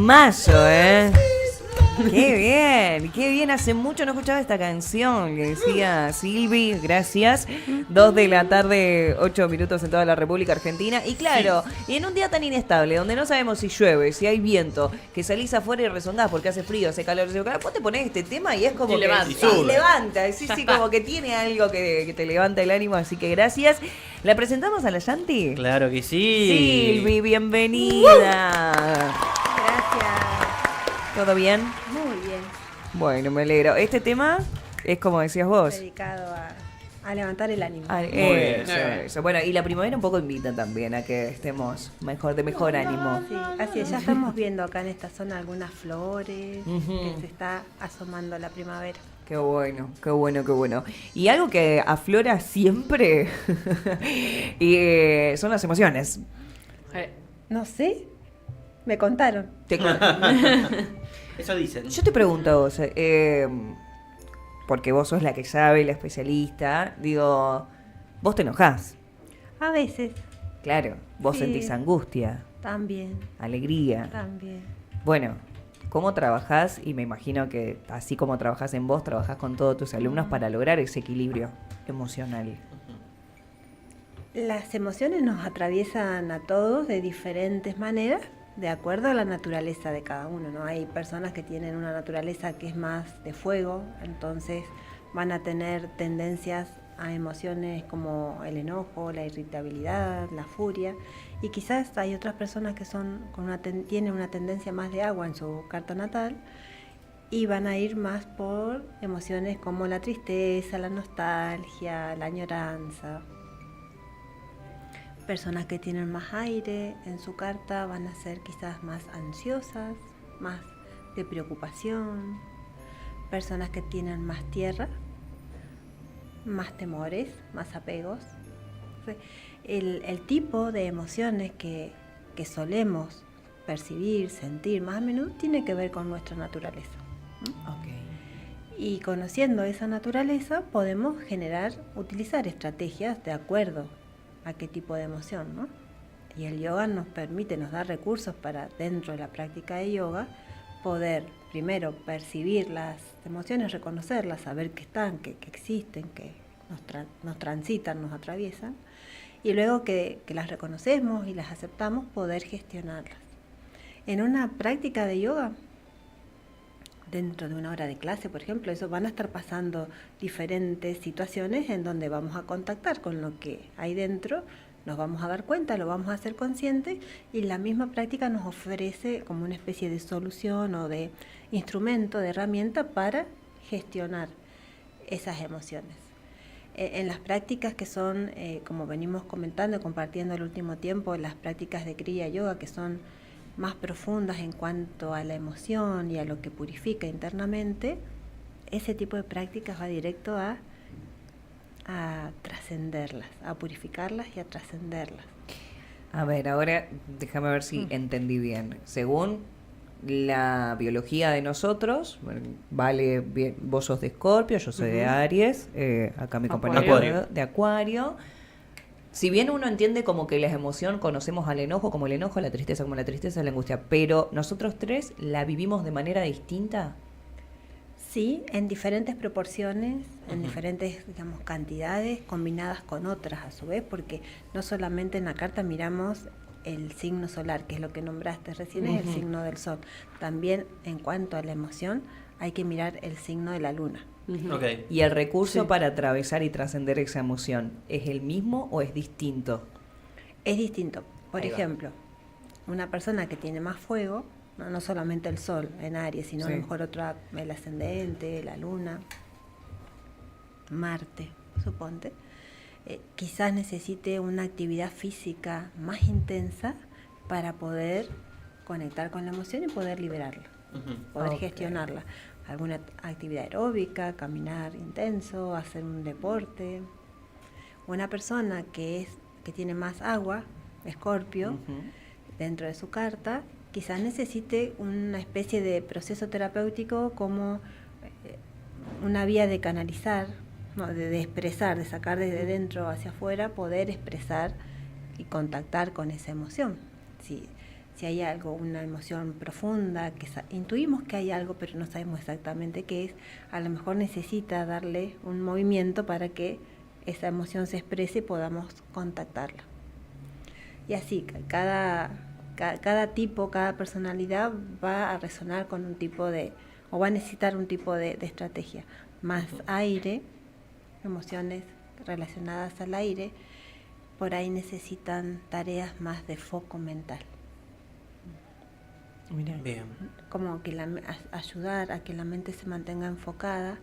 Temazo, ¿eh? Qué bien, hace mucho no escuchaba esta canción, que decía Silvi, gracias, 2 de la tarde, 8 minutos en toda la República Argentina, y claro, y en un día tan inestable, donde no sabemos si llueve, si hay viento, que salís afuera y rezongás porque hace frío, hace calor, vos te ponés este tema y es como y que levanta. Sí, como que tiene algo que te levanta el ánimo, así que gracias. ¿La presentamos a la Yanti? Claro que sí. Silvi, bienvenida. Gracias. ¿Todo bien? Muy bien. Bueno, me alegro. Este tema es como decías vos. Dedicado a levantar el ánimo. Eso. Bueno, y la primavera un poco invita también a que estemos de mejor ánimo. Sí, así es. Ya estamos viendo acá en esta zona algunas flores, que se está asomando la primavera. Qué bueno. Y algo que aflora siempre y, son las emociones. No sé, me contaron. Eso dicen. Yo te pregunto a vos, porque vos sos la que sabe, la especialista, digo, vos te enojás. A veces. Claro, vos Sí. sentís angustia, También. alegría. También. Bueno, ¿cómo trabajás? Y me imagino que así como trabajás en vos, trabajás con todos tus alumnos para lograr ese equilibrio emocional. Las emociones nos atraviesan a todos de diferentes maneras, de acuerdo a la naturaleza de cada uno, ¿no? Hay personas que tienen una naturaleza que es más de fuego, entonces van a tener tendencias a emociones como el enojo, la irritabilidad, la furia, y quizás hay otras personas que tienen una tendencia más de agua en su carta natal y van a ir más por emociones como la tristeza, la nostalgia, la añoranza. Personas que tienen más aire en su carta van a ser quizás más ansiosas, más de preocupación. Personas que tienen más tierra, más temores, más apegos. El tipo de emociones que solemos percibir, sentir más a menudo tiene que ver con nuestra naturaleza. Y conociendo esa naturaleza podemos utilizar estrategias de acuerdo a qué tipo de emoción, ¿no? Y el yoga nos da recursos para, dentro de la práctica de yoga, poder primero percibir las emociones, reconocerlas, saber que están, que existen, que nos transitan, nos atraviesan, y luego que las reconocemos y las aceptamos, poder gestionarlas. En una práctica de yoga, dentro de una hora de clase, por ejemplo, van a estar pasando diferentes situaciones en donde vamos a contactar con lo que hay dentro, nos vamos a dar cuenta, lo vamos a hacer consciente, y la misma práctica nos ofrece como una especie de solución o de instrumento, de herramienta para gestionar esas emociones. En las prácticas que son, como venimos comentando y compartiendo el último tiempo, las prácticas de Kriya Yoga, que son más profundas en cuanto a la emoción y a lo que purifica internamente, ese tipo de prácticas va directo a trascenderlas, a purificarlas y a trascenderlas. A ver, ahora déjame ver si entendí bien. Según la biología de nosotros, vale, bien, vos sos de Escorpio, yo soy de Aries, acá mi compañero de Acuario. Si bien uno entiende como que la emoción, conocemos al enojo como el enojo, la tristeza como la tristeza, la angustia, pero nosotros tres la vivimos de manera distinta. Sí, en diferentes proporciones, en diferentes, digamos, cantidades, combinadas con otras a su vez, porque no solamente en la carta miramos el signo solar, que es lo que nombraste recién, es el signo del sol. También en cuanto a la emoción, hay que mirar el signo de la luna. Okay. ¿Y el recurso para atravesar y trascender esa emoción es el mismo o es distinto? Es distinto. Por ejemplo, una persona que tiene más fuego, no solamente el sol en Aries, sino a lo mejor el ascendente, la luna, Marte, suponte, quizás necesite una actividad física más intensa para poder conectar con la emoción y poder liberarla, poder gestionarla. Alguna actividad aeróbica, caminar intenso, hacer un deporte. Una persona que tiene más agua, Escorpio, dentro de su carta, quizás necesite una especie de proceso terapéutico como una vía de canalizar, ¿no? de expresar, de sacar desde dentro hacia afuera, poder expresar y contactar con esa emoción. si hay algo, una emoción profunda, que intuimos que hay algo, pero no sabemos exactamente qué es, a lo mejor necesita darle un movimiento para que esa emoción se exprese y podamos contactarla. Y así, cada tipo, cada personalidad va a resonar con un tipo o va a necesitar un tipo de estrategia. Más aire, emociones relacionadas al aire, por ahí necesitan tareas más de foco mental. Mirá. Bien. Como que ayudar a que la mente se mantenga enfocada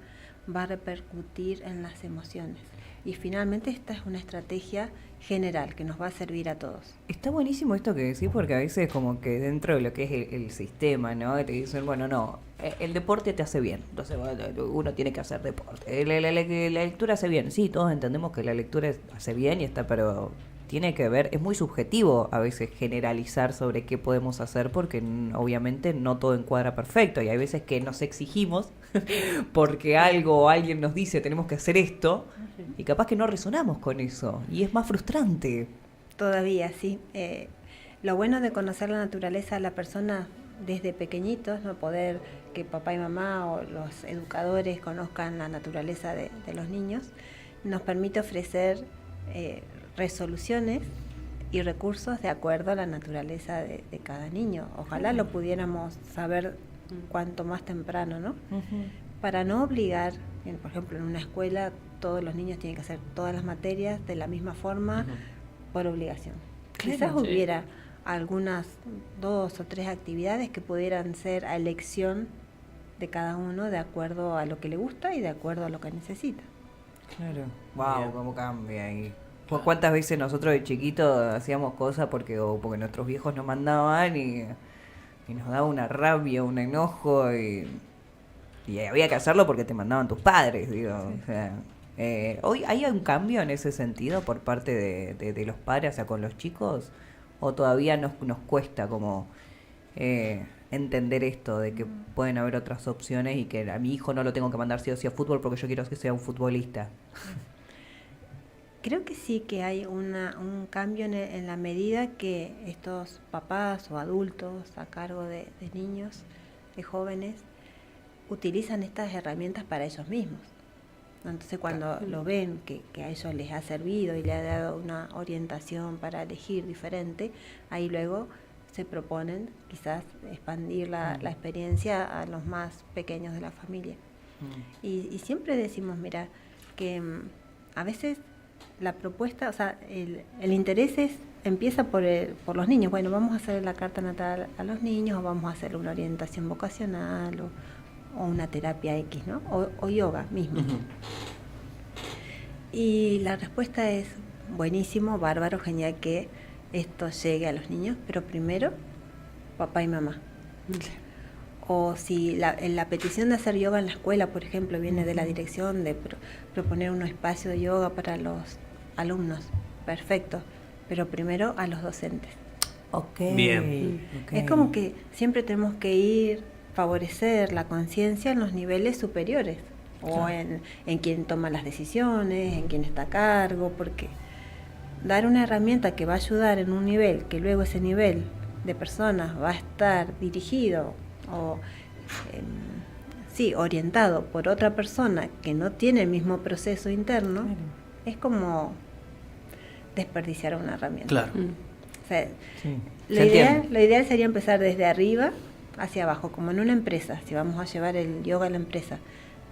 va a repercutir en las emociones. Y finalmente esta es una estrategia general que nos va a servir a todos. Está buenísimo esto que decís, porque a veces como que dentro de lo que es el sistema, ¿no? Te dicen, bueno, no, el deporte te hace bien, entonces uno tiene que hacer deporte. La lectura hace bien, sí, todos entendemos que la lectura hace bien y está, pero tiene que ver, es muy subjetivo a veces generalizar sobre qué podemos hacer, porque obviamente no todo encuadra perfecto, y hay veces que nos exigimos porque algo o alguien nos dice tenemos que hacer esto, y capaz que no resonamos con eso, y es más frustrante. Todavía, sí. Lo bueno de conocer la naturaleza de la persona desde pequeñitos, no poder que papá y mamá o los educadores conozcan la naturaleza de los niños, nos permite ofrecer resoluciones y recursos de acuerdo a la naturaleza de cada niño. Ojalá lo pudiéramos saber cuanto más temprano, ¿no? Uh-huh. Para no obligar, por ejemplo, en una escuela todos los niños tienen que hacer todas las materias de la misma forma por obligación. Claro, Quizás sí. hubiera algunas 2 o 3 actividades que pudieran ser a elección de cada uno de acuerdo a lo que le gusta y de acuerdo a lo que necesita. Claro. Wow, Bien. cómo cambia ahí. ¿Cuántas veces nosotros de chiquitos hacíamos cosas porque nuestros viejos nos mandaban y nos daba una rabia, un enojo y había que hacerlo porque te mandaban tus padres, digo. Sí. O sea, hoy hay un cambio en ese sentido por parte de los padres, o sea, con los chicos, o todavía nos cuesta como entender esto de que pueden haber otras opciones y que a mi hijo no lo tengo que mandar sí o sí a fútbol porque yo quiero que sea un futbolista. Creo que sí que hay un cambio en la medida que estos papás o adultos a cargo de niños, de jóvenes, utilizan estas herramientas para ellos mismos. Entonces cuando lo ven que a ellos les ha servido y le ha dado una orientación para elegir diferente, ahí luego se proponen quizás expandir la experiencia a los más pequeños de la familia. Y siempre decimos, mira, que a veces la propuesta, o sea, el interés empieza por los niños. Bueno, vamos a hacer la carta natal a los niños, o vamos a hacer una orientación vocacional, o una terapia X, ¿no? O yoga mismo. Uh-huh. Y la respuesta es buenísimo, bárbaro, genial que esto llegue a los niños, pero primero papá y mamá. O si la petición de hacer yoga en la escuela, por ejemplo, viene de la dirección de proponer un espacio de yoga para los alumnos, perfecto, pero primero a los docentes. Ok. Bien. Ok. Es como que siempre tenemos que favorecer la conciencia en los niveles superiores, o en quien toma las decisiones, en quien está a cargo, porque dar una herramienta que va a ayudar en un nivel, que luego ese nivel de personas va a estar dirigido o orientado por otra persona que no tiene el mismo proceso interno, Claro. es como desperdiciar una herramienta. Claro. O sea, Sí. lo ideal sería empezar desde arriba hacia abajo, como en una empresa. Si vamos a llevar el yoga a la empresa,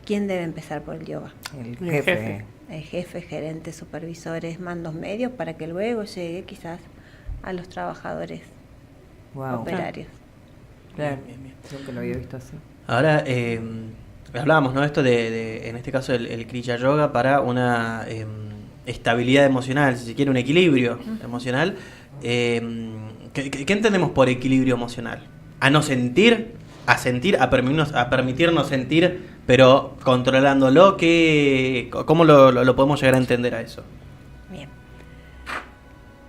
¿quién debe empezar por el yoga? El jefe. El jefe, gerente, supervisores, mandos medios, para que luego llegue quizás a los trabajadores Wow. operarios. Claro. Bien. Nunca lo había visto así. Ahora, hablábamos, ¿no? Esto en este caso, el Kriya Yoga para una estabilidad emocional, si se quiere, un equilibrio emocional. ¿Qué entendemos por equilibrio emocional? A no sentir, a sentir, a permitirnos sentir, pero controlándolo. ¿Cómo lo podemos llegar a entender a eso? Bien.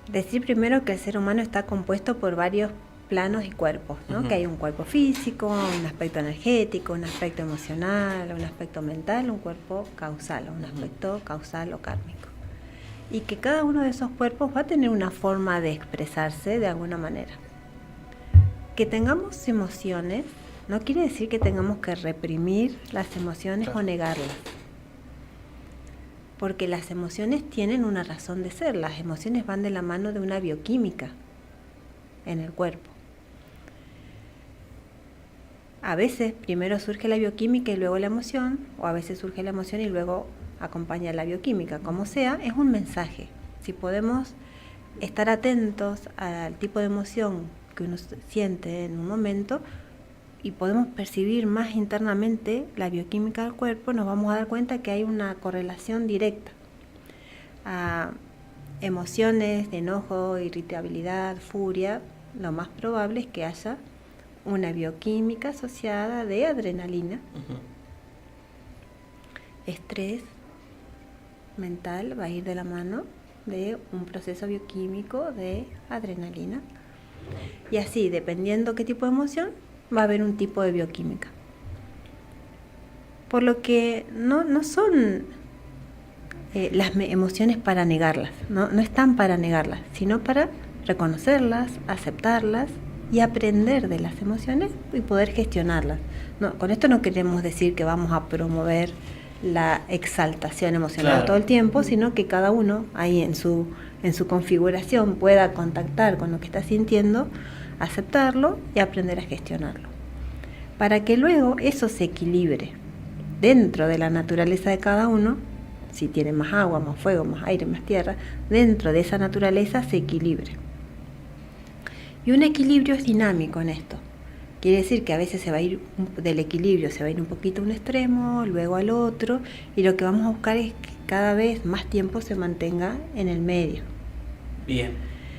Decir primero que el ser humano está compuesto por varios planos y cuerpos, ¿no? Uh-huh. Que hay un cuerpo físico, un aspecto energético, un aspecto emocional, un aspecto mental, un cuerpo causal, un aspecto causal o kármico. Y que cada uno de esos cuerpos va a tener una forma de expresarse de alguna manera. Que tengamos emociones no quiere decir que tengamos que reprimir las emociones o negarlas. Porque las emociones tienen una razón de ser. Las emociones van de la mano de una bioquímica en el cuerpo. A veces primero surge la bioquímica y luego la emoción, o a veces surge la emoción y luego acompaña la bioquímica. Como sea, es un mensaje. Si podemos estar atentos al tipo de emoción que uno siente en un momento y podemos percibir más internamente la bioquímica del cuerpo, nos vamos a dar cuenta que hay una correlación directa a emociones de enojo, irritabilidad, furia. Lo más probable es que haya una bioquímica asociada de adrenalina. Estrés mental va a ir de la mano de un proceso bioquímico de adrenalina. Y así, dependiendo qué tipo de emoción, va a haber un tipo de bioquímica. Por lo que no son las emociones para negarlas, no están para negarlas, sino para reconocerlas, aceptarlas y aprender de las emociones y poder gestionarlas. Con esto no queremos decir que vamos a promover la exaltación emocional todo el tiempo, sino que cada uno ahí en su configuración pueda contactar con lo que está sintiendo, aceptarlo y aprender a gestionarlo. Para que luego eso se equilibre dentro de la naturaleza de cada uno, si tiene más agua, más fuego, más aire, más tierra, dentro de esa naturaleza se equilibre. Y un equilibrio es dinámico en esto. Quiere decir que a veces se va a ir del equilibrio, se va a ir un poquito a un extremo, luego al otro, y lo que vamos a buscar es que cada vez más tiempo se mantenga en el medio. Bien.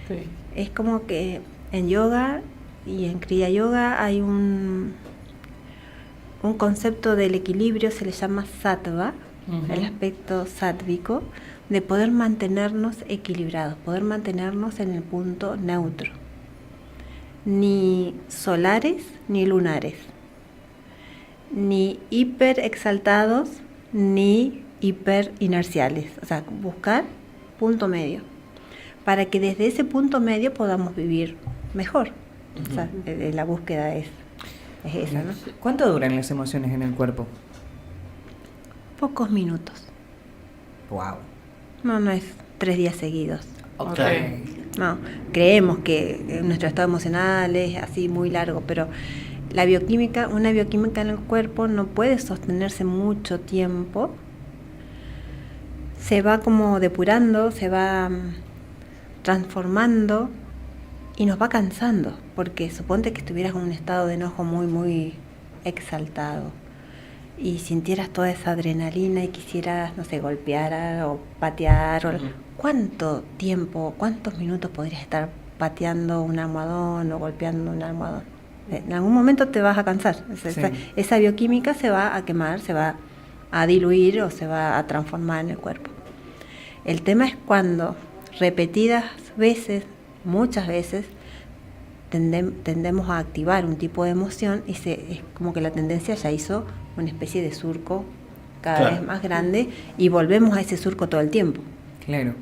Sí. Es como que en yoga y en Kriya Yoga hay un concepto del equilibrio, se le llama sattva, el aspecto sátvico, de poder mantenernos equilibrados, poder mantenernos en el punto neutro. Ni solares ni lunares, ni hiper exaltados ni hiper inerciales, o sea, buscar punto medio, para que desde ese punto medio podamos vivir mejor. O sea, la búsqueda es esa, ¿no? ¿Cuánto duran las emociones en el cuerpo? Pocos minutos. Wow. No es 3 días seguidos. Ok. No, creemos que nuestro estado emocional es así muy largo, pero la bioquímica, una bioquímica en el cuerpo no puede sostenerse mucho tiempo. Se va como depurando, se va transformando y nos va cansando, porque suponte que estuvieras en un estado de enojo muy, muy exaltado y sintieras toda esa adrenalina y quisieras, no sé, golpear o patear. ¿Cuánto tiempo, cuántos minutos podrías estar pateando un almohadón o golpeando un almohadón? En algún momento te vas a cansar. Esa bioquímica se va a quemar, se va a diluir o se va a transformar en el cuerpo. El tema es cuando repetidas veces, muchas veces, tendemos a activar un tipo de emoción y es como que la tendencia ya hizo una especie de surco cada vez más grande y volvemos a ese surco todo el tiempo. Claro.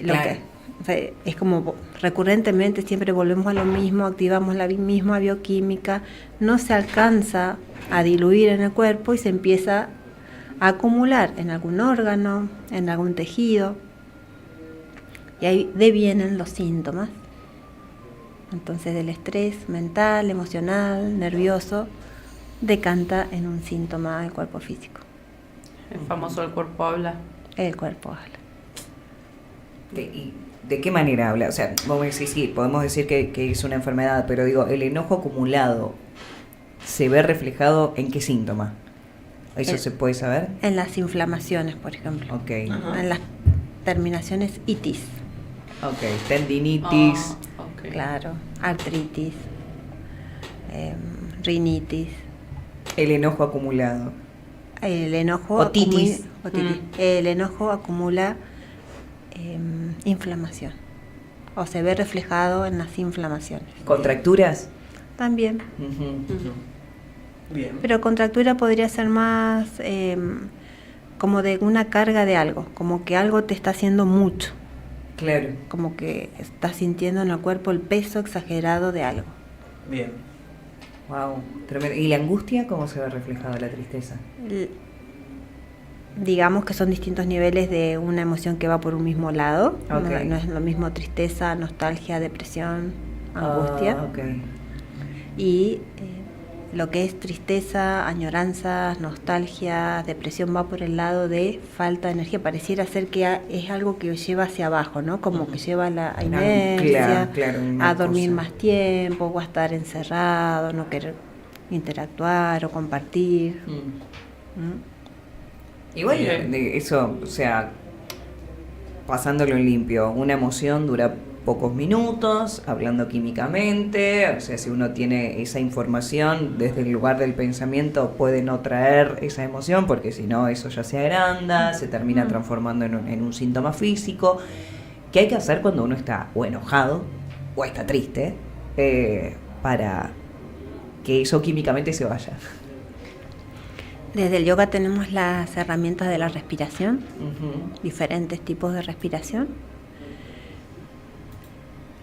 O sea, es como recurrentemente siempre volvemos a lo mismo, activamos la misma bioquímica, no se alcanza a diluir en el cuerpo y se empieza a acumular en algún órgano, en algún tejido, y ahí devienen los síntomas. Entonces el estrés mental, emocional, nervioso, decanta en un síntoma del cuerpo físico. El famoso el cuerpo habla. El cuerpo habla. ¿De qué manera habla? O sea, vos me decís, sí, podemos decir que es una enfermedad, pero digo, el enojo acumulado se ve reflejado en qué síntoma. ¿Eso se puede saber? En las inflamaciones, por ejemplo. Ok. En las terminaciones itis. Ok, tendinitis. Ok. Claro, artritis, rinitis. El enojo acumulado. El enojo Otitis. El enojo acumula inflamación o se ve reflejado en las inflamaciones. ¿Contracturas? También. Bien. Pero contractura podría ser más como de una carga de algo, como que algo te está haciendo mucho. Claro. Como que estás sintiendo en el cuerpo el peso exagerado de algo. Bien. Wow, tremendo. ¿Y la angustia cómo se ve reflejada la tristeza? Digamos que son distintos niveles de una emoción que va por un mismo lado. Ok. No es lo mismo tristeza, nostalgia, depresión, angustia. Ok. Y lo que es tristeza, añoranza, nostalgia, depresión va por el lado de falta de energía. Pareciera ser que es algo que lleva hacia abajo, ¿no? Como que lleva a la inercia, Claro, una a dormir cosa. más tiempo, o a estar encerrado, no querer interactuar o compartir. ¿Mm? Igual Bien. eso, o sea, pasándolo en limpio, una emoción dura pocos minutos, hablando químicamente, o sea, si uno tiene esa información desde el lugar del pensamiento puede no traer esa emoción porque si no eso ya se agranda, se termina transformando en un síntoma físico. ¿Qué hay que hacer cuando uno está o enojado o está triste para que eso químicamente se vaya? Desde el yoga tenemos las herramientas de la respiración, Ujú. diferentes tipos de respiración,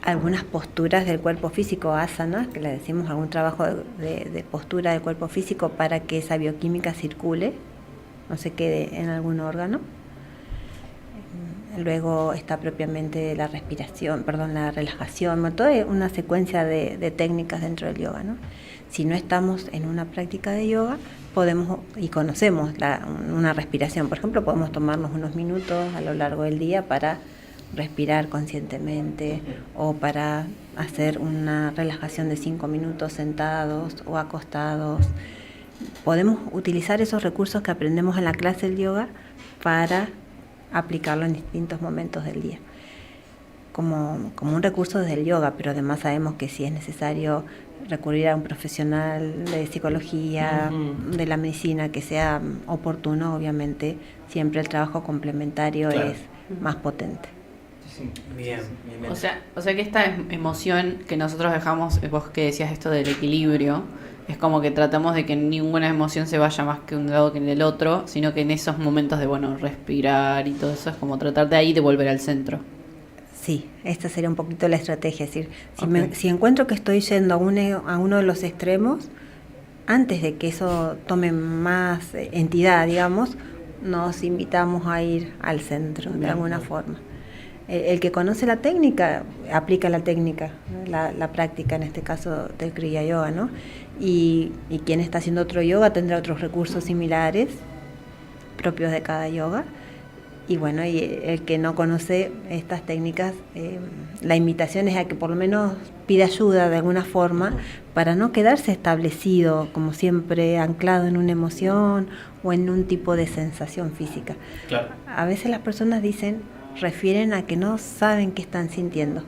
algunas posturas del cuerpo físico, asanas, que le decimos algún trabajo de postura del cuerpo físico para que esa bioquímica circule, no se quede en algún órgano. Luego está propiamente la respiración, la relajación, toda una secuencia de técnicas dentro del yoga, ¿no? Si no estamos en una práctica de yoga, podemos y conocemos una respiración. Por ejemplo, podemos tomarnos unos minutos a lo largo del día para respirar conscientemente o para hacer una relajación de 5 minutos sentados o acostados. Podemos utilizar esos recursos que aprendemos en la clase del yoga para aplicarlo en distintos momentos del día. Como un recurso desde el yoga, pero además sabemos que si es necesario recurrir a un profesional de psicología, de la medicina, que sea oportuno, obviamente siempre el trabajo complementario Claro. es más potente. Sí. Bien, bien, bien. O sea que esta emoción que nosotros dejamos, vos que decías esto del equilibrio, es como que tratamos de que ninguna emoción se vaya más que un lado que en el otro, sino que en esos momentos de, respirar y todo eso, es como tratar de ahí de volver al centro. Sí, esta sería un poquito la estrategia, es decir, Ok. si encuentro que estoy yendo a uno de los extremos, antes de que eso tome más entidad, digamos, nos invitamos a ir al centro de alguna forma. El que conoce la técnica, aplica la técnica, ¿no? La práctica, en este caso del Kriya Yoga, ¿no? Y quien está haciendo otro yoga tendrá otros recursos similares, propios de cada yoga. Y bueno, y el que no conoce estas técnicas, la invitación es a que por lo menos pida ayuda de alguna forma para no quedarse establecido, como siempre, anclado en una emoción o en un tipo de sensación física. Claro. A veces las personas refieren a que no saben qué están sintiendo,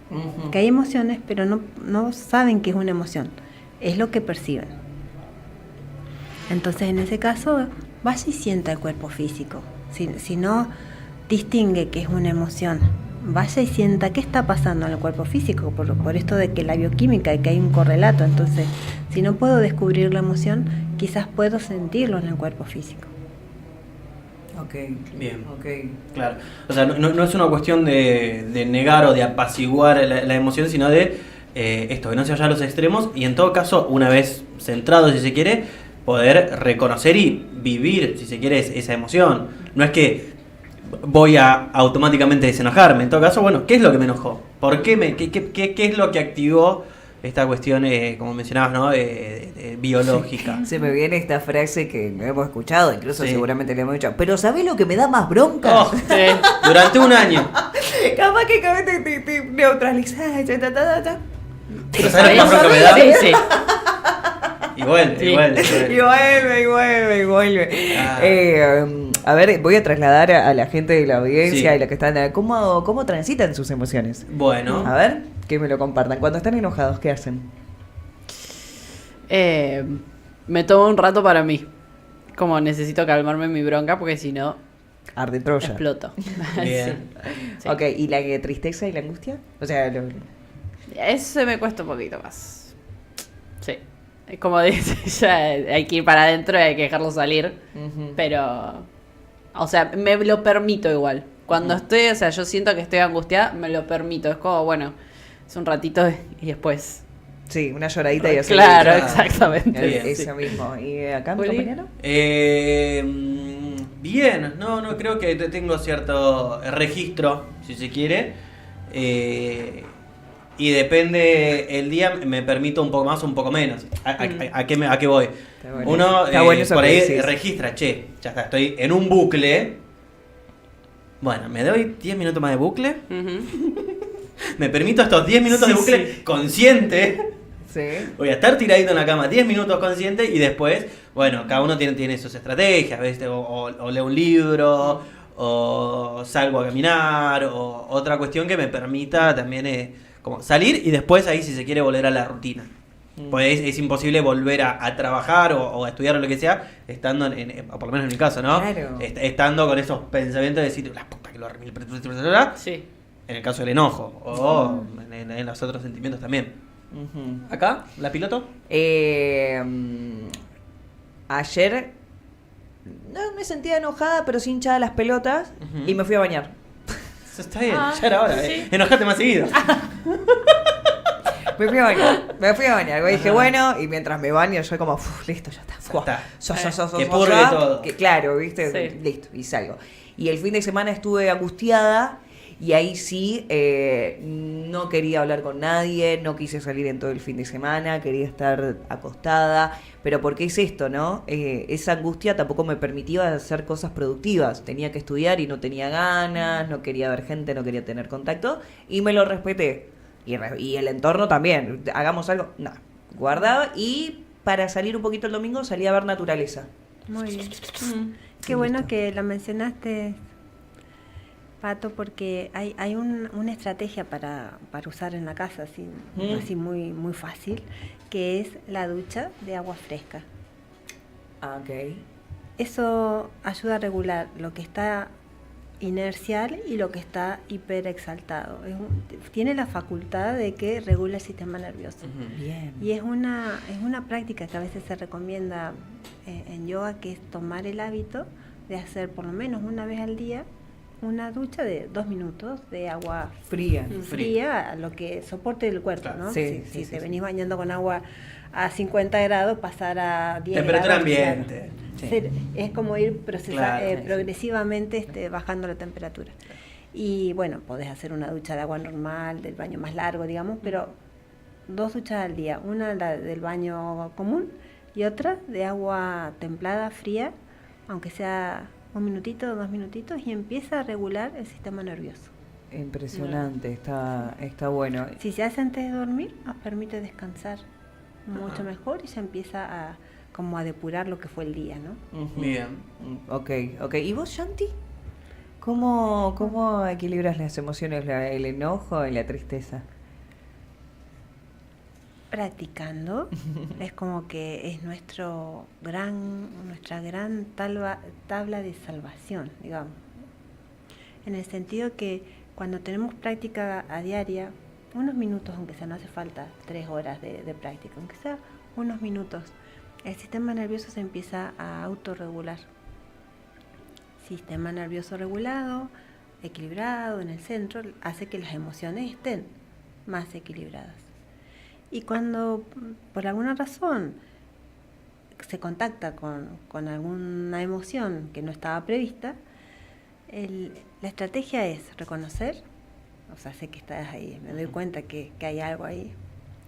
Ujú. que hay emociones, pero no saben qué es una emoción, es lo que perciben. Entonces, en ese caso, vaya y sienta el cuerpo físico. Si no distingue qué es una emoción, vaya y sienta qué está pasando en el cuerpo físico, por esto de que la bioquímica, de que hay un correlato. Entonces, si no puedo descubrir la emoción, quizás puedo sentirlo en el cuerpo físico. Ok. Bien. Ok. Claro. O sea, no es una cuestión de negar o de apaciguar la emoción, sino de esto, que no se vaya a los extremos y en todo caso, una vez centrado, si se quiere, poder reconocer y vivir, si se quiere, esa emoción. No es que voy a automáticamente desenojarme. En todo caso, bueno, ¿qué es lo que me enojó? ¿Por qué qué es lo que activó esta cuestión, como mencionabas, ¿no? Biológica? Se me viene esta frase que no hemos escuchado, incluso Sí. seguramente le hemos dicho, pero ¿sabés lo que me da más bronca? Oh, durante un año. Capaz que te neutralizás, Pero ¿sabes qué más bronca me da? Sí, sí. Y vuelve, Sí. y vuelve. y vuelve. Ah. A ver, voy a trasladar a la gente de la audiencia Sí. y los que están, ¿cómo transitan sus emociones? Bueno. A ver, que me lo compartan. Cuando están enojados, ¿qué hacen? Me tomo un rato para mí. Como necesito calmarme mi bronca porque si no, Arde Troya. exploto. Bien. Sí. Ok, ¿y la tristeza y la angustia? O sea, Eso me cuesta un poquito más. Sí. Es como dice, ya hay que ir para adentro y hay que dejarlo salir. Ujú. Pero, o sea, me lo permito igual. Cuando estoy, yo siento que estoy angustiada, me lo permito. Es como, bueno, es un ratito y después Sí, una lloradita y así. Claro, claro. exactamente. Bien, Eso mismo. ¿Y acá, mi Juli? compañero? Bien, no, creo que tengo cierto registro, si se quiere. Y depende el día, me permito un poco más o un poco menos. ¿A qué voy? Está bueno. Uno Está bueno eso por que ahí decís. registra, che, ya está, estoy en un bucle. Bueno, me doy 10 minutos más de bucle. Ujú. Me permito estos 10 minutos de Sí, bucle sí. Sí. consciente. Voy a estar tiradito en la cama 10 minutos consciente y después, bueno, cada uno tiene sus estrategias, ¿viste? O leo un libro, o salgo a caminar, o otra cuestión que me permita también como salir y después ahí si se quiere volver a la rutina. Pues es imposible volver a trabajar o a estudiar o lo que sea, estando, o por lo menos en mi caso, ¿no? Claro. Estando con esos pensamientos de decir, la puta que lo armé, Sí. en el caso del enojo, o en los otros sentimientos también. Ujú. Acá, la piloto. Ayer no me sentía enojada, pero sí hinchada las pelotas Ujú. y me fui a bañar. Eso está bien, Ah, ya era hora. sí. Enojate más seguido. Me fui a bañar, me fui a bañar. Dije, Ajá. bueno, y mientras me baño, yo como, listo, ya está. Ya está. Que purgue ya. todo. Claro, ¿viste? Sí. Listo, y salgo. Y el fin de semana estuve angustiada y ahí sí no quería hablar con nadie, no quise salir en todo el fin de semana, quería estar acostada. Pero porque es esto, ¿no? Esa angustia tampoco me permitía hacer cosas productivas. Tenía que estudiar y no tenía ganas, no quería ver gente, no quería tener contacto y me lo respeté. Y el entorno también. Hagamos algo. No. Guardaba y para salir un poquito el domingo salí a ver naturaleza. Muy bien. Mm. Qué bueno que lo mencionaste, Pato, porque hay una estrategia para usar en la casa, así muy, muy fácil, que es la ducha de agua fresca. Ah, ok. Eso ayuda a regular lo que está inercial y lo que está hiperexaltado. Tiene la facultad de que regula el sistema nervioso. Bien. Y es una práctica que a veces se recomienda en yoga, que es tomar el hábito de hacer por lo menos una vez al día una ducha de 2 minutos de agua Fría. fría, a lo que soporte el cuerpo, Claro. ¿no? Sí, si sí, te sí, venís bañando con agua a 50 grados, pasar a 10 Temperatura grados. ambiente. Sí. Es como ir Claro, sí, sí. progresivamente bajando la temperatura. Y bueno, podés hacer una ducha de agua normal, del baño más largo, digamos, pero 2 duchas al día, una del baño común y otra de agua templada, fría, aunque sea 1 minutito, 2 minutitos, y empieza a regular el sistema nervioso. Impresionante, está bueno. Si se hace antes de dormir, nos permite descansar mucho Ajá. mejor y se empieza como a depurar lo que fue el día, ¿no? Ujú. Bien. Ok. ¿Y vos, Shanti? ¿Cómo equilibras las emociones, el enojo y la tristeza? Practicando es como que es nuestra gran tabla de salvación, digamos. En el sentido que cuando tenemos práctica a diaria, unos minutos, aunque sea, no hace falta 3 horas de práctica, aunque sea unos minutos, el sistema nervioso se empieza a autorregular. Sistema nervioso regulado, equilibrado en el centro, hace que las emociones estén más equilibradas. Y cuando por alguna razón se contacta con alguna emoción que no estaba prevista, la estrategia es reconocer, o sea, sé que estás ahí, me doy cuenta que hay algo ahí,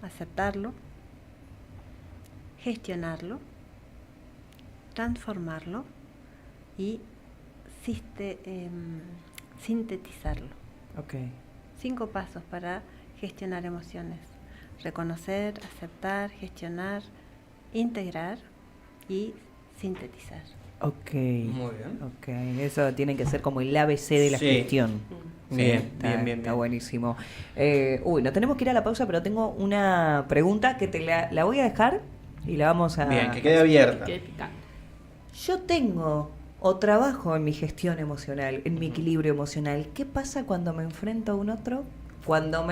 aceptarlo, gestionarlo, transformarlo y sintetizarlo. Ok. 5 pasos para gestionar emociones: reconocer, aceptar, gestionar, integrar y sintetizar. Ok. Muy bien. Ok, eso tiene que ser como el ABC de la Sí. gestión. Bien, bien. Está buenísimo. Nos tenemos que ir a la pausa, pero tengo una pregunta que la voy a dejar y la vamos a... Bien, que quede abierta. Qué picante. Yo tengo o trabajo en mi gestión emocional, en mi equilibrio emocional. ¿Qué pasa cuando me enfrento a un otro? Cuando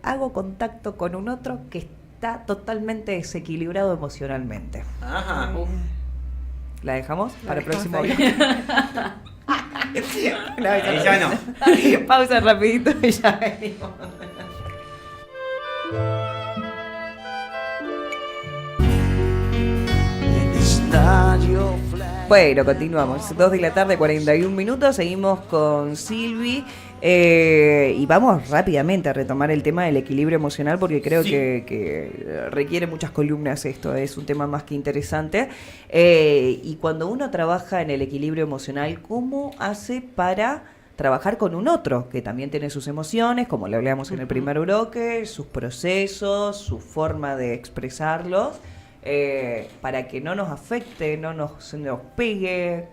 hago contacto con un otro que está totalmente desequilibrado emocionalmente. Ajá. ¿La dejamos para el próximo dejamos bloque? Ahí ya no. Pausa rapidito y ya venimos. Bueno, continuamos. 2 de la tarde, 41 minutos. Seguimos con Silvi. Y vamos rápidamente a retomar el tema del equilibrio emocional porque creo que requiere muchas columnas esto. Es un tema más que interesante. Y cuando uno trabaja en el equilibrio emocional, ¿cómo hace para trabajar con un otro que también tiene sus emociones, como le hablamos en el primer bloque, sus procesos, su forma de expresarlos, para que no nos afecte, se nos pegue,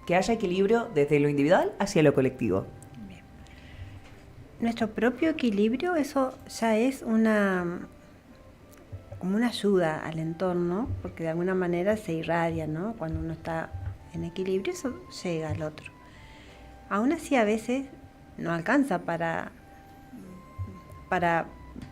que haya equilibrio desde lo individual hacia lo colectivo? Bien. Nuestro propio equilibrio, eso ya es como una ayuda al entorno, porque de alguna manera se irradia, ¿no? Cuando uno está en equilibrio, eso llega al otro. Aún así, a veces no alcanza para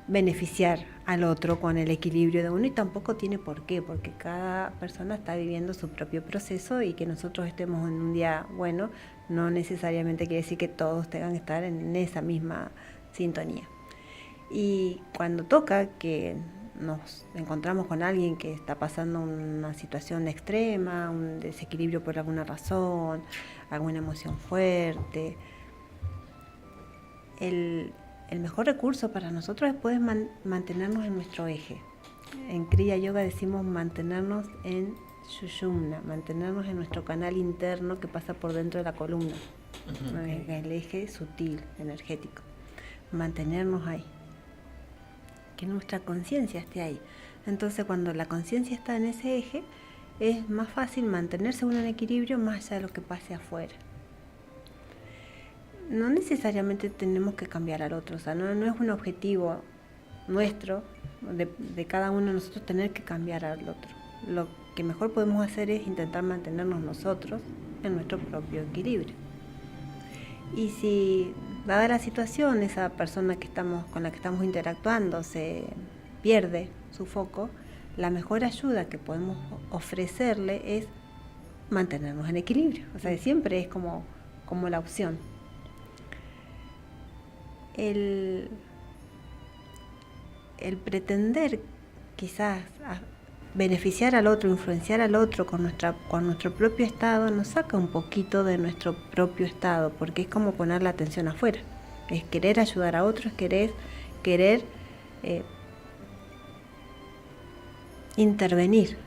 beneficiar al otro con el equilibrio de uno, y tampoco tiene por qué, porque cada persona está viviendo su propio proceso, y que nosotros estemos en un día bueno no necesariamente quiere decir que todos tengan que estar en esa misma sintonía. Y cuando toca que nos encontramos con alguien que está pasando una situación extrema, un desequilibrio por alguna razón, alguna emoción fuerte, el mejor recurso para nosotros es poder mantenernos en nuestro eje. En Kriya Yoga decimos mantenernos en Sushumna, mantenernos en nuestro canal interno que pasa por dentro de la columna, el eje sutil, energético. Mantenernos ahí, que nuestra conciencia esté ahí. Entonces, cuando la conciencia está en ese eje, es más fácil mantenerse uno en equilibrio más allá de lo que pase afuera. No necesariamente tenemos que cambiar al otro, o sea, no es un objetivo nuestro, de cada uno de nosotros, tener que cambiar al otro. Lo que mejor podemos hacer es intentar mantenernos nosotros en nuestro propio equilibrio. Y si, dada la situación, esa persona con la que estamos interactuando se pierde su foco, la mejor ayuda que podemos ofrecerle es mantenernos en equilibrio. O sea, siempre es como la opción. El pretender quizás beneficiar al otro, influenciar al otro con nuestro propio estado, nos saca un poquito de nuestro propio estado, porque es como poner la atención afuera. Es querer ayudar a otros, querer intervenir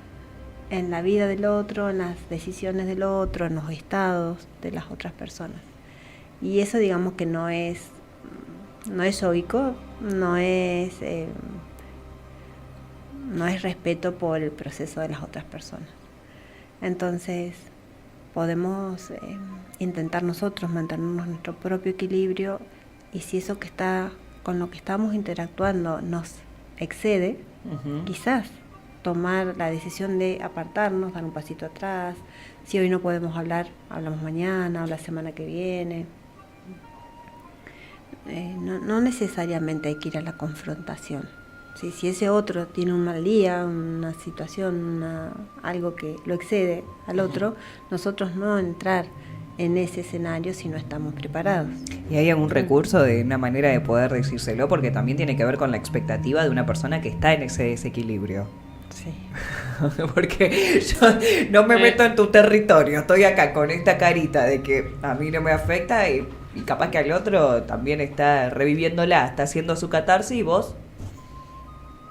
en la vida del otro, en las decisiones del otro, en los estados de las otras personas. Y eso, digamos, que no es yoico, no es respeto por el proceso de las otras personas. Entonces, podemos intentar nosotros mantenernos en nuestro propio equilibrio, y si eso que está con lo que estamos interactuando nos excede, quizás tomar la decisión de apartarnos, dar un pasito atrás. Si hoy no podemos hablar, hablamos mañana o la semana que viene. No necesariamente hay que ir a la confrontación. Si ese otro tiene un mal día, una situación, algo que lo excede al otro, nosotros no entrar en ese escenario si no estamos preparados. ¿Y hay algún recurso de una manera de poder decírselo? Porque también tiene que ver con la expectativa de una persona que está en ese desequilibrio. Sí. Porque yo no me meto en tu territorio, estoy acá con esta carita de que a mí no me afecta, y capaz que al otro también está reviviéndola, está haciendo su catarsis,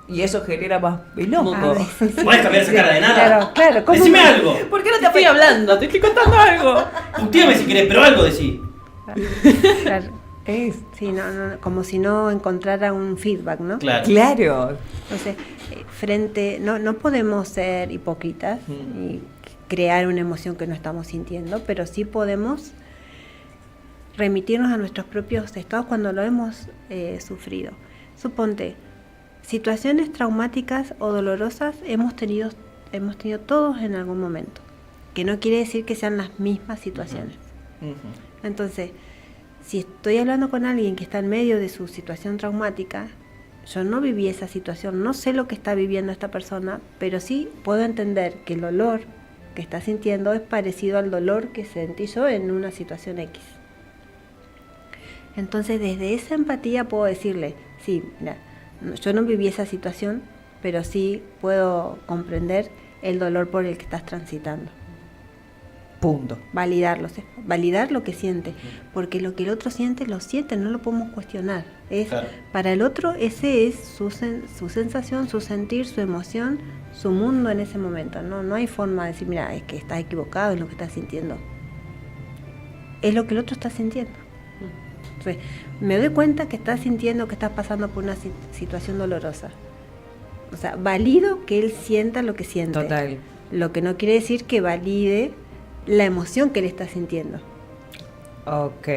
y eso genera más enojo. ¿Puedes cambiar esa cara de nada? Claro. Decime algo. ¿Por qué no te estoy hablando? Te estoy contando algo. Puteame si querés, pero algo decí. Claro. Sí, no, como si no encontrara un feedback, ¿no? Claro. Entonces, no podemos ser hipócritas y crear una emoción que no estamos sintiendo, pero sí podemos remitirnos a nuestros propios estados cuando lo hemos sufrido. Suponte, situaciones traumáticas o dolorosas hemos tenido todos en algún momento, que no quiere decir que sean las mismas situaciones. Entonces, si estoy hablando con alguien que está en medio de su situación traumática, yo no viví esa situación, no sé lo que está viviendo esta persona, pero sí puedo entender que el dolor que está sintiendo es parecido al dolor que sentí yo en una situación X. Entonces, desde esa empatía puedo decirle, sí, mira, yo no viví esa situación, pero sí puedo comprender el dolor por el que estás transitando. Punto. Validarlo, ¿sí? Validar lo que siente, porque lo que el otro siente, lo siente, no lo podemos cuestionar. Claro. Para el otro, ese es su sensación, su sentir, su emoción, su mundo en ese momento. No hay forma de decir, mira, es que estás equivocado en lo que estás sintiendo. Es lo que el otro está sintiendo. Entonces, me doy cuenta que estás sintiendo que estás pasando por una situación dolorosa. O sea, valido que él sienta lo que siente. Total. Lo que no quiere decir que valide la emoción que él está sintiendo. Ok.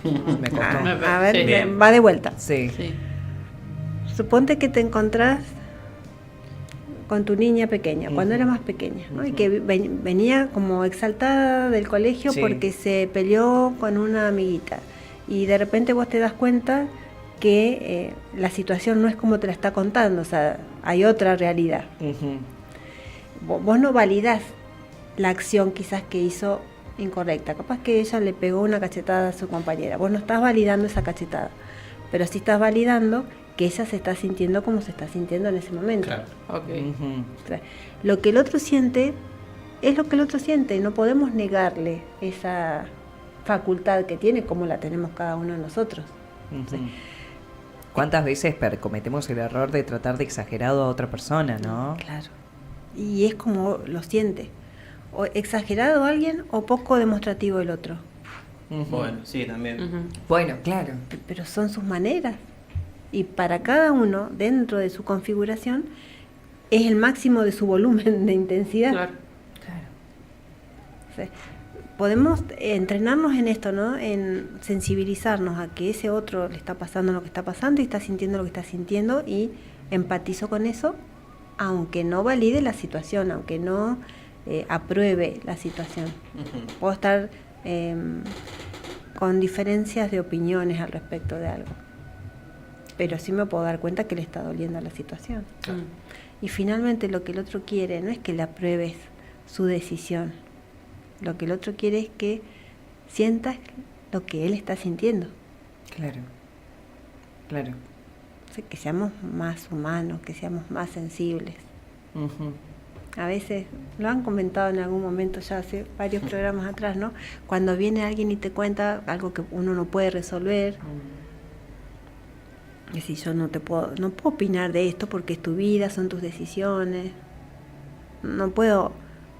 Me costó. A ver, Sí. va de vuelta. Sí. Sí. Suponte que te encontrás con tu niña pequeña, cuando era más pequeña, ¿no? Y que venía como exaltada del colegio Sí. porque se peleó con una amiguita. Y de repente vos te das cuenta que la situación no es como te la está contando, o sea, hay otra realidad. Ujú. Vos no validás la acción quizás que hizo incorrecta. Capaz que ella le pegó una cachetada a su compañera. Vos no estás validando esa cachetada, pero sí estás validando que ella se está sintiendo como se está sintiendo en ese momento. Claro. Ok. Ujú. O sea, lo que el otro siente es lo que el otro siente y no podemos negarle esa facultad que tiene como la tenemos cada uno de nosotros. Ujú. ¿Cuántas veces cometemos el error de tratar de exagerado a otra persona, no? Claro. Y es como lo siente. O exagerado alguien o poco demostrativo el otro. Ujú. Bueno, sí, también. Ujú. Bueno, claro. Pero son sus maneras. Y para cada uno, dentro de su configuración, es el máximo de su volumen de intensidad. Claro. Claro. O sea, podemos entrenarnos en esto, ¿no? En sensibilizarnos a que ese otro le está pasando lo que está pasando y está sintiendo lo que está sintiendo y empatizo con eso, aunque no valide la situación, aunque no apruebe la situación. Ujú. Puedo estar con diferencias de opiniones al respecto de algo, pero sí me puedo dar cuenta que le está doliendo la situación. Claro. Y finalmente lo que el otro quiere no es que le apruebes su decisión. Lo que el otro quiere es que sientas lo que él está sintiendo. Claro. Claro. O sea, que seamos más humanos, que seamos más sensibles. Ujú. A veces, lo han comentado en algún momento ya hace varios programas atrás, ¿no? Cuando viene alguien y te cuenta algo que uno no puede resolver, es decir, yo no puedo opinar de esto porque es tu vida, son tus decisiones. No puedo,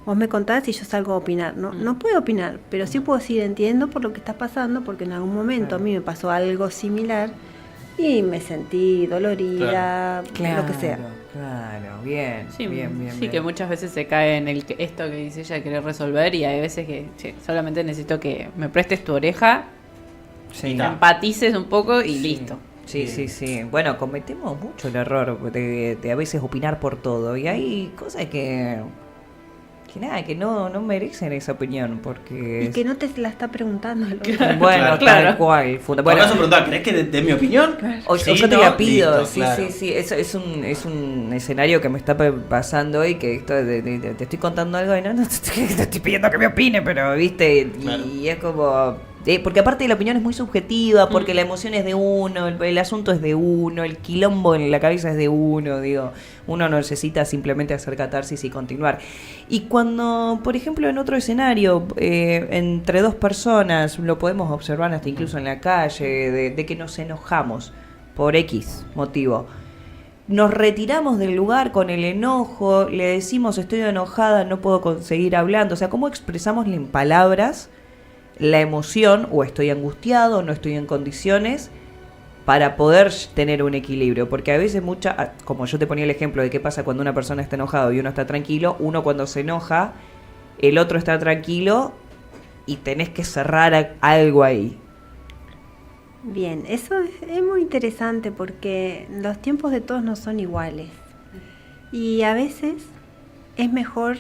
vos me contás y yo salgo a opinar. No puedo opinar, pero sí puedo decir entiendo por lo que está pasando, porque en algún momento a mí me pasó algo similar y me sentí dolorida, Claro. lo que sea. Claro, bien. Sí, bien, bien. sí, bien. que muchas veces se cae en esto que dice ella de querer resolver y hay veces que che, solamente necesito que me prestes tu oreja, Sí. Está. empatices un poco y Sí. listo. Sí, sí, sí. Bueno, cometemos mucho el error de a veces opinar por todo. Y hay cosas que nada, que no merecen esa opinión. Porque. Y que no te la está preguntando el otro. Bueno, Claro. tal cual. Por Bueno, acaso preguntaba, ¿querés que dé mi opinión? o Sí, yo te no, la pido, listo, sí, claro. sí, sí, es un escenario que me está pasando hoy, que esto te estoy contando algo y no te estoy pidiendo que me opine, pero viste, Claro. y es como, porque aparte la opinión es muy subjetiva, porque la emoción es de uno, el asunto es de uno, el quilombo en la cabeza es de uno, digo, uno necesita simplemente hacer catarsis y continuar. Y cuando, por ejemplo, en otro escenario, entre dos personas, lo podemos observar hasta incluso en la calle, de que nos enojamos por X motivo. Nos retiramos del lugar con el enojo, le decimos estoy enojada, no puedo conseguir hablando. O sea, ¿cómo expresamos en palabras la emoción, o estoy angustiado, no estoy en condiciones, para poder tener un equilibrio? Porque a veces como yo te ponía el ejemplo de qué pasa cuando una persona está enojada y uno está tranquilo, uno cuando se enoja, el otro está tranquilo y tenés que cerrar algo ahí. Bien, eso es muy interesante porque los tiempos de todos no son iguales. Y a veces es mejor,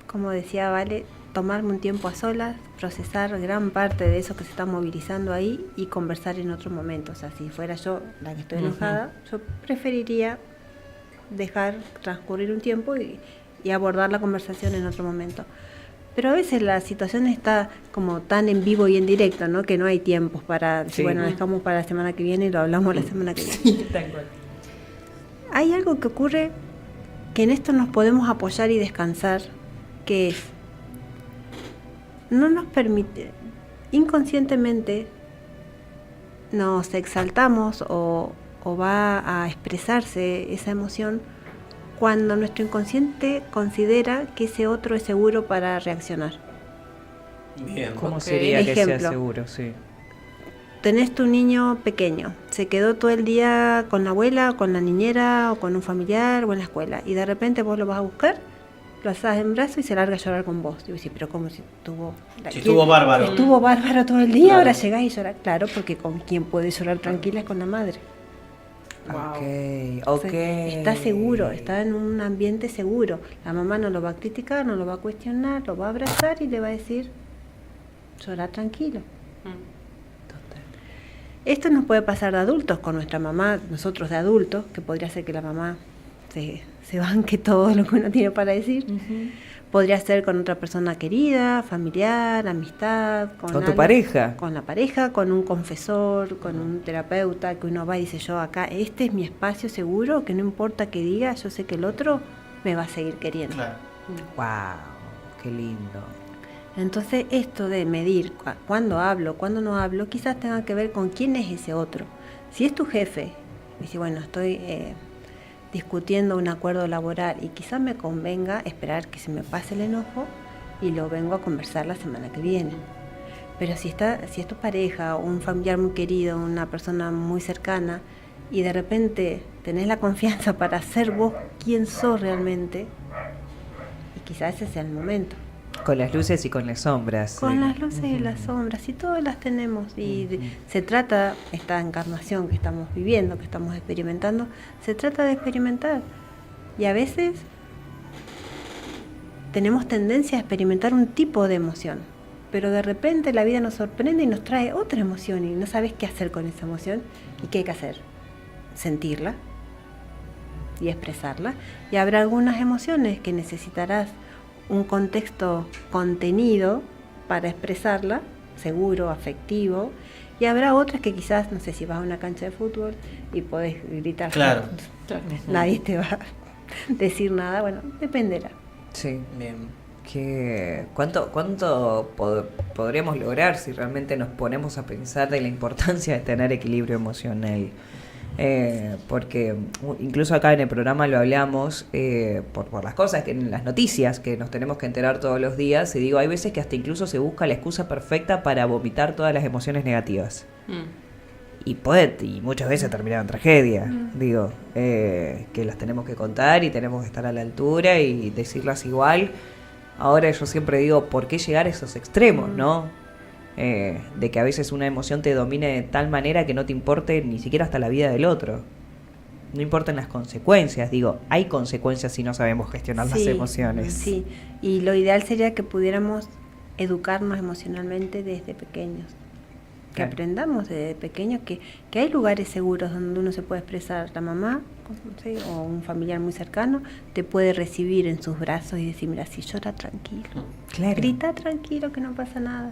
como decía Vale, tomarme un tiempo a solas, procesar gran parte de eso que se está movilizando ahí y conversar en otro momento. O sea, si fuera yo la que estoy enojada, yo preferiría dejar transcurrir un tiempo y abordar la conversación en otro momento. Pero a veces la situación está como tan en vivo y en directo, ¿no? Que no hay tiempos para decir, Sí. bueno, dejamos para la semana que viene y lo hablamos la semana que viene. hay algo que ocurre que en esto nos podemos apoyar y descansar, que es, no nos permite, inconscientemente nos exaltamos o va a expresarse esa emoción cuando nuestro inconsciente considera que ese otro es seguro para reaccionar. Bien. ¿Cómo Ok. sería que sea Ejemplo. seguro? Sí. Tenés tu niño pequeño, se quedó todo el día con la abuela, con la niñera o con un familiar o en la escuela, y de repente vos lo vas a buscar, lo asás en brazo y se larga a llorar con vos. Y vos decís, pero ¿cómo si estuvo... Si estuvo bárbaro. Estuvo bárbaro todo el día, Claro. ahora llegás y llorás. Claro, porque con quien puede llorar tranquila es con la madre. Ok, O ok. sea, está seguro, está en un ambiente seguro. La mamá no lo va a criticar, no lo va a cuestionar, lo va a abrazar y le va a decir, llora tranquilo. Esto nos puede pasar de adultos con nuestra mamá, nosotros de adultos, que podría ser que la mamá se banque todo lo que uno tiene para decir. Podría ser con otra persona querida, familiar, amistad. Con tu alguien- pareja. Con la pareja, con un confesor, con un terapeuta, que uno va y dice, yo acá, este es mi espacio seguro, que no importa qué diga, yo sé que el otro me va a seguir queriendo. Claro. Wow, qué lindo. Entonces esto de medir cuándo hablo, cuándo no hablo, quizás tenga que ver con quién es ese otro. Si es tu jefe, dice, bueno, estoy discutiendo un acuerdo laboral y quizás me convenga esperar que se me pase el enojo y lo vengo a conversar la semana que viene. Pero si es tu pareja, un familiar muy querido, una persona muy cercana, y de repente tenés la confianza para ser vos quien sos realmente, y quizás ese sea el momento. Con las luces y con las sombras. Con sí. las luces y las sombras, y todas las tenemos. Y se trata, esta encarnación que estamos viviendo, que estamos experimentando, se trata de experimentar. Y a veces tenemos tendencia a experimentar un tipo de emoción, pero de repente la vida nos sorprende y nos trae otra emoción y no sabes qué hacer con esa emoción. ¿Y qué hay que hacer? Sentirla y expresarla. Y habrá algunas emociones que necesitarás un contexto contenido para expresarla, seguro, afectivo, y habrá otras que quizás, no sé, si vas a una cancha de fútbol y podés gritar, Claro. nadie te va a decir nada, bueno, dependerá. Sí. Bien. ¿Cuánto podríamos lograr si realmente nos ponemos a pensar de la importancia de tener equilibrio emocional? Porque incluso acá en el programa lo hablamos por las cosas, que en las noticias que nos tenemos que enterar todos los días, y digo, hay veces que hasta incluso se busca la excusa perfecta para vomitar todas las emociones negativas. Y muchas veces terminan en tragedia, digo, que las tenemos que contar y tenemos que estar a la altura y decirlas igual. Ahora yo siempre digo, ¿por qué llegar a esos extremos, no? De que a veces una emoción te domine de tal manera que no te importe ni siquiera hasta la vida del otro. No importan las consecuencias, digo, hay consecuencias si no sabemos gestionar las emociones. Sí, y lo ideal sería que pudiéramos educarnos emocionalmente desde pequeños. Que Claro. aprendamos desde pequeños que hay lugares seguros donde uno se puede expresar. La mamá, ¿sí?, o un familiar muy cercano te puede recibir en sus brazos y decir, mira, si llora tranquilo, Claro. grita tranquilo que no pasa nada.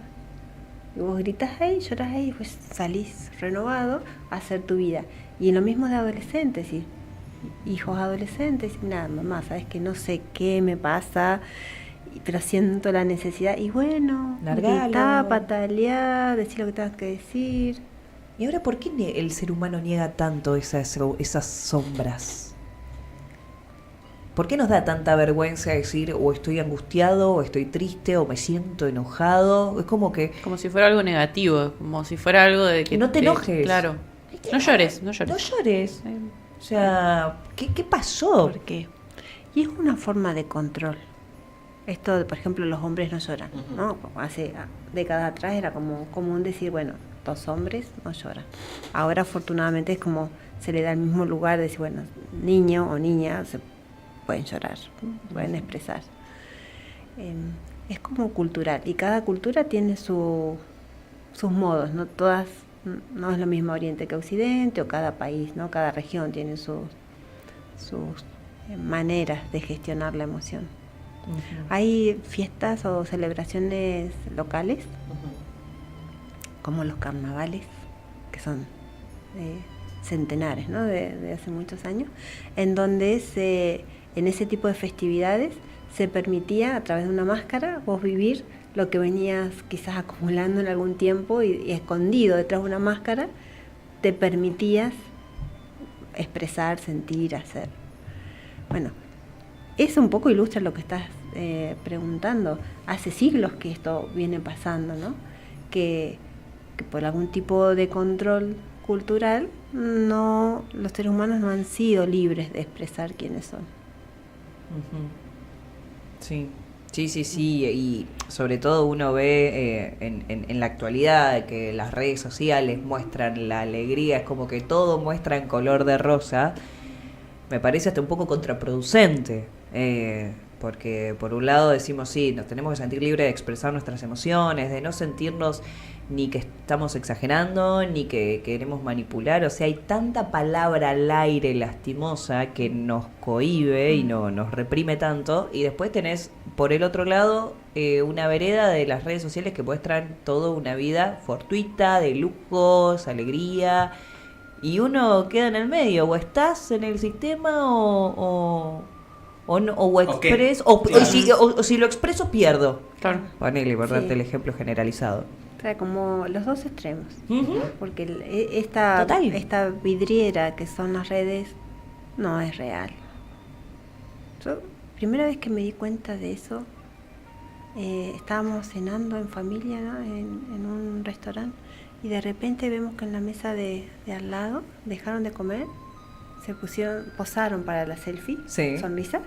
Y vos gritas ahí, lloras ahí, pues salís renovado a hacer tu vida. Y lo mismo de adolescentes, y hijos adolescentes, nada, mamá, sabes que no sé qué me pasa, pero siento la necesidad. Y bueno, Largalo. grita, pataleá, decir lo que tengas que decir. ¿Y ahora por qué el ser humano niega tanto esas sombras? ¿Por qué nos da tanta vergüenza decir o estoy angustiado, o estoy triste, o me siento enojado? Es como que... Como si fuera algo negativo, como si fuera algo de que... No te enojes. Claro. No llores, no llores. No llores. O sea, ¿qué pasó? ¿Por qué? Y es una forma de control. Esto, de, por ejemplo, los hombres no lloran, ¿no? Hace décadas atrás era como común decir, bueno, los hombres no lloran. Ahora, afortunadamente, es como se le da el mismo lugar de decir, bueno, niño o niña se pueden llorar, pueden expresar. Es como cultural, y cada cultura tiene sus modos, ¿no? Todas, no es lo mismo Oriente que Occidente, o cada país, ¿no? Cada región tiene sus maneras de gestionar la emoción. Hay fiestas o celebraciones locales, como los carnavales, que son centenares, ¿no? de hace muchos años, en donde en ese tipo de festividades se permitía a través de una máscara vos vivir lo que venías quizás acumulando en algún tiempo y escondido detrás de una máscara, te permitías expresar, sentir, hacer. Bueno, eso un poco ilustra lo que estás preguntando. Hace siglos que esto viene pasando, ¿no? Que por algún tipo de control cultural, los seres humanos no han sido libres de expresar quiénes son. Sí. Y sobre todo uno ve en la actualidad que las redes sociales muestran la alegría, es como que todo muestra en color de rosa. Me parece hasta un poco contraproducente, porque por un lado decimos sí, nos tenemos que sentir libres de expresar nuestras emociones, de no sentirnos ni que estamos exagerando, ni que queremos manipular. O sea, hay tanta palabra al aire lastimosa que nos cohíbe y nos reprime tanto. Y después tenés, por el otro lado, una vereda de las redes sociales que muestran toda una vida fortuita, de lujos, alegría. Y uno queda en el medio, o estás en el sistema o si lo expreso pierdo. Claro. Ponele, por darte Sí. el ejemplo generalizado. O sea, como los dos extremos. Ujú. Porque esta Total. vidriera que son las redes no es real. Yo, primera vez que me di cuenta de eso, estábamos cenando en familia, ¿no? en un restaurante, y de repente vemos que en la mesa de al lado dejaron de comer, posaron para la selfie, Sí. sonrisa,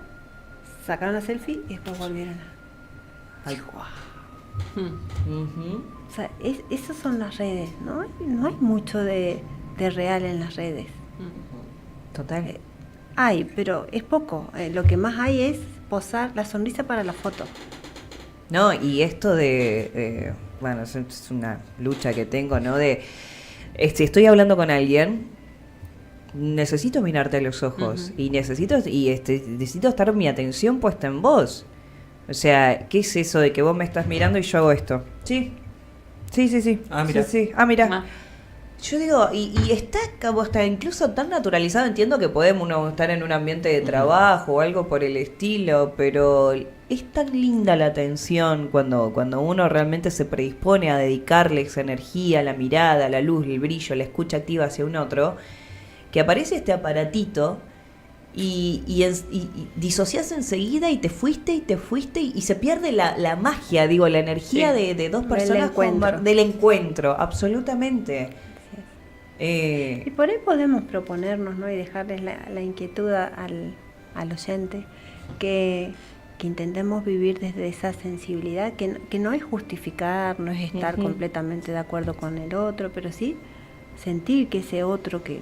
sacaron la selfie y después volvieron a... Ay, Ujú. O sea, esas son las redes, ¿no? No hay mucho de real en las redes. Total. Hay, pero es poco. Lo que más hay es posar la sonrisa para la foto. No, y esto bueno, es una lucha que tengo, ¿no? Si estoy hablando con alguien, necesito mirarte a los ojos. Y necesito estar mi atención puesta en vos. O sea, ¿qué es eso de que vos me estás mirando y yo hago esto? Sí. Ah, mira. Sí. Mira. Yo digo, y está como está incluso tan naturalizado, entiendo que podemos uno estar en un ambiente de trabajo o algo por el estilo, pero es tan linda la atención cuando uno realmente se predispone a dedicarle esa energía, la mirada, la luz, el brillo, la escucha activa hacia un otro, que aparece este aparatito y disocias enseguida y te fuiste y se pierde la magia, digo, la energía Sí. de dos Del personas encuentro. del encuentro, absolutamente. Y por ahí podemos proponernos, ¿no? Y dejarles la inquietud al oyente que intentemos vivir desde esa sensibilidad, que no es justificar, no es estar Ujú. completamente de acuerdo con el otro, pero sí sentir que ese otro que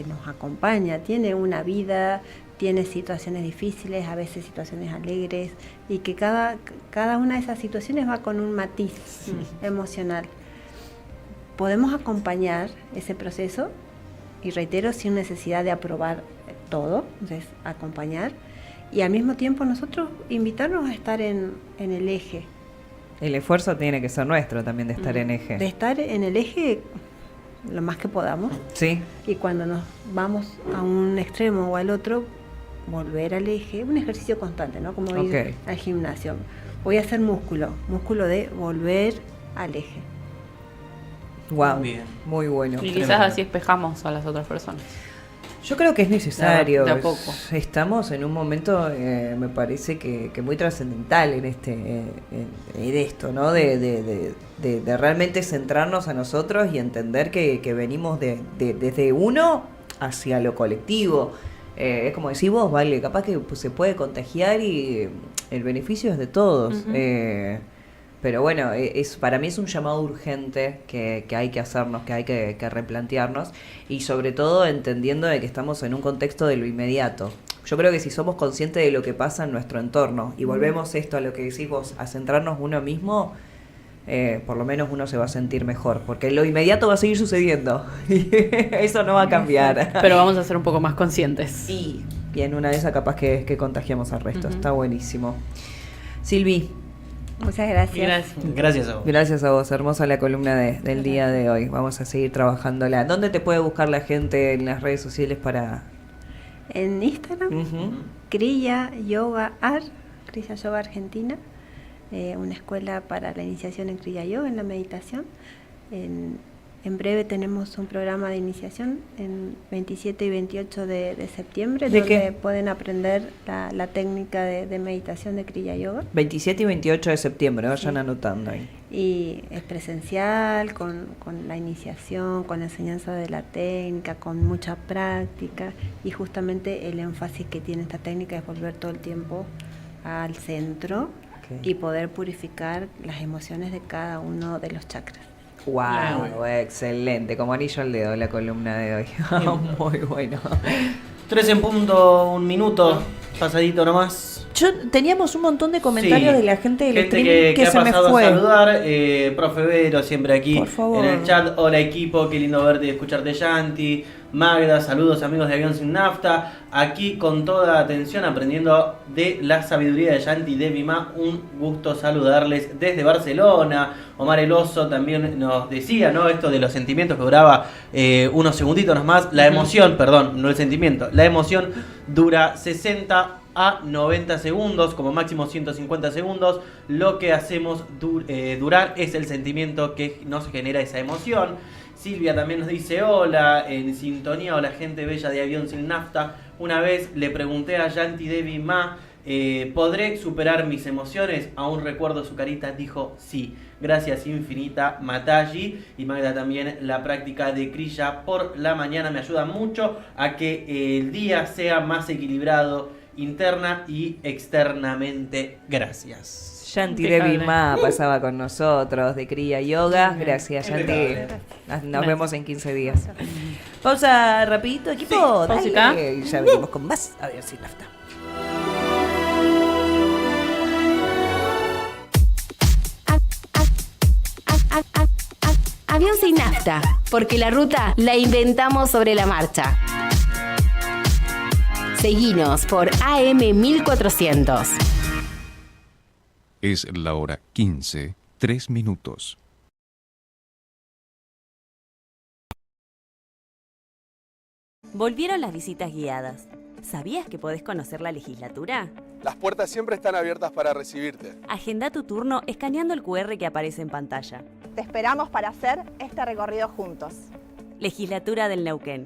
nos acompaña tiene una vida, tiene situaciones difíciles, a veces situaciones alegres, y que cada una de esas situaciones va con un matiz emocional. Podemos acompañar ese proceso, y reitero, sin necesidad de aprobar todo, entonces acompañar, y al mismo tiempo nosotros invitarnos a estar en el eje. El esfuerzo tiene que ser nuestro también de estar en eje. De estar en el eje lo más que podamos, Sí. y cuando nos vamos a un extremo o al otro, volver al eje, un ejercicio constante, ¿no? Como ir Ok. al gimnasio. Voy a hacer músculo de volver al eje. Wow. Bien. Muy bueno. Y Tremendo. quizás así espejamos a las otras personas. Yo creo que es necesario. De a poco. Estamos en un momento, me parece que muy trascendental en esto, ¿no? De realmente centrarnos a nosotros y entender que venimos desde uno hacia lo colectivo. Es como decís vos, vale, capaz que pues, se puede contagiar y el beneficio es de todos. Ujú. Pero bueno, para mí es un llamado urgente que hay que hacernos, que hay que replantearnos, y sobre todo entendiendo de que estamos en un contexto de lo inmediato. Yo creo que si somos conscientes de lo que pasa en nuestro entorno y volvemos esto a lo que decís vos, a centrarnos uno mismo, por lo menos uno se va a sentir mejor, porque lo inmediato va a seguir sucediendo. Eso no va a cambiar. Pero vamos a ser un poco más conscientes. Y en una de esas capaz que contagiamos al resto. Ujú. Está buenísimo. Silvi, Muchas gracias. Gracias. Gracias a vos. Gracias a vos, hermosa la columna del día de hoy. Vamos a seguir trabajándola. ¿Dónde te puede buscar la gente en las redes sociales para...? En Instagram, Ujú. Kriya Yoga Ar, Kriya Yoga Argentina, una escuela para la iniciación en Kriya Yoga, en la meditación. En breve tenemos un programa de iniciación en 27 y 28 de septiembre, ¿De donde qué? pueden aprender la técnica de meditación de Kriya Yoga. 27 y 28 de septiembre, vayan Sí. anotando ahí. Y es presencial, con la iniciación, con la enseñanza de la técnica, con mucha práctica, y justamente el énfasis que tiene esta técnica es volver todo el tiempo al centro Ok. y poder purificar las emociones de cada uno de los chakras. Wow, excelente, como anillo al dedo la columna de hoy. Muy bueno. 3 en punto, 1 minuto, pasadito nomás. Teníamos un montón de comentarios Sí. de la gente del Gente streaming que ha se me pasado fue. a saludar. Profe Vero, siempre aquí Por favor. en el chat. Hola equipo, qué lindo verte y escucharte, Yanti. Magda, saludos amigos de Avión Sin Nafta. Aquí con toda atención aprendiendo de la sabiduría de Yanti y de Vima. Un gusto saludarles desde Barcelona. Omar El Oso también nos decía, ¿no? Esto de los sentimientos que duraba unos segunditos nomás. La emoción, perdón, no el sentimiento. La emoción dura 60 a 90 segundos, como máximo 150 segundos. Lo que hacemos durar es el sentimiento que nos genera esa emoción. Silvia también nos dice hola, en sintonía, hola gente bella de Avión Sin Nafta. Una vez le pregunté a Yanti Devi Ma, ¿podré superar mis emociones? Aún recuerdo su carita, dijo sí. Gracias infinita, Mataji. Y Magda también, la práctica de Kriya por la mañana me ayuda mucho a que el día sea más equilibrado interna y externamente. Gracias. Yanti Impecable. Devi Ma pasaba con nosotros de Kriya Yoga. Gracias, Yanti. Impecable. Nos Gracias. vemos en 15 días. Pausa rapidito, equipo. Sí, pausita. Dale, y ya venimos con más Avión Sin Nafta. Avión Sin Nafta, porque la ruta la inventamos sobre la marcha. Seguinos por AM 1400. Es la hora 15, 3 minutos. Volvieron las visitas guiadas. ¿Sabías que podés conocer la legislatura? Las puertas siempre están abiertas para recibirte. Agenda tu turno escaneando el QR que aparece en pantalla. Te esperamos para hacer este recorrido juntos. Legislatura del Neuquén.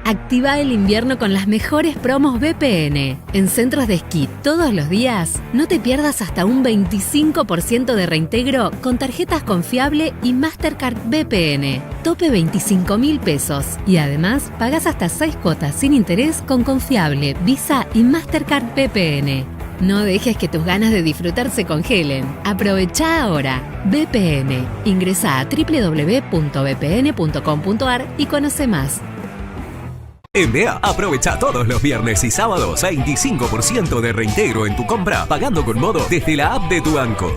Activa el invierno con las mejores promos VPN. En centros de esquí todos los días, no te pierdas hasta un 25% de reintegro con tarjetas Confiable y Mastercard VPN. Tope 25.000 pesos. Y además, pagas hasta 6 cuotas sin interés con Confiable, Visa y Mastercard VPN. No dejes que tus ganas de disfrutar se congelen. Aprovecha ahora. VPN. Ingresa a www.vpn.com.ar y conoce más. En BEA, aprovecha todos los viernes y sábados 25% de reintegro en tu compra, pagando con modo desde la app de tu banco.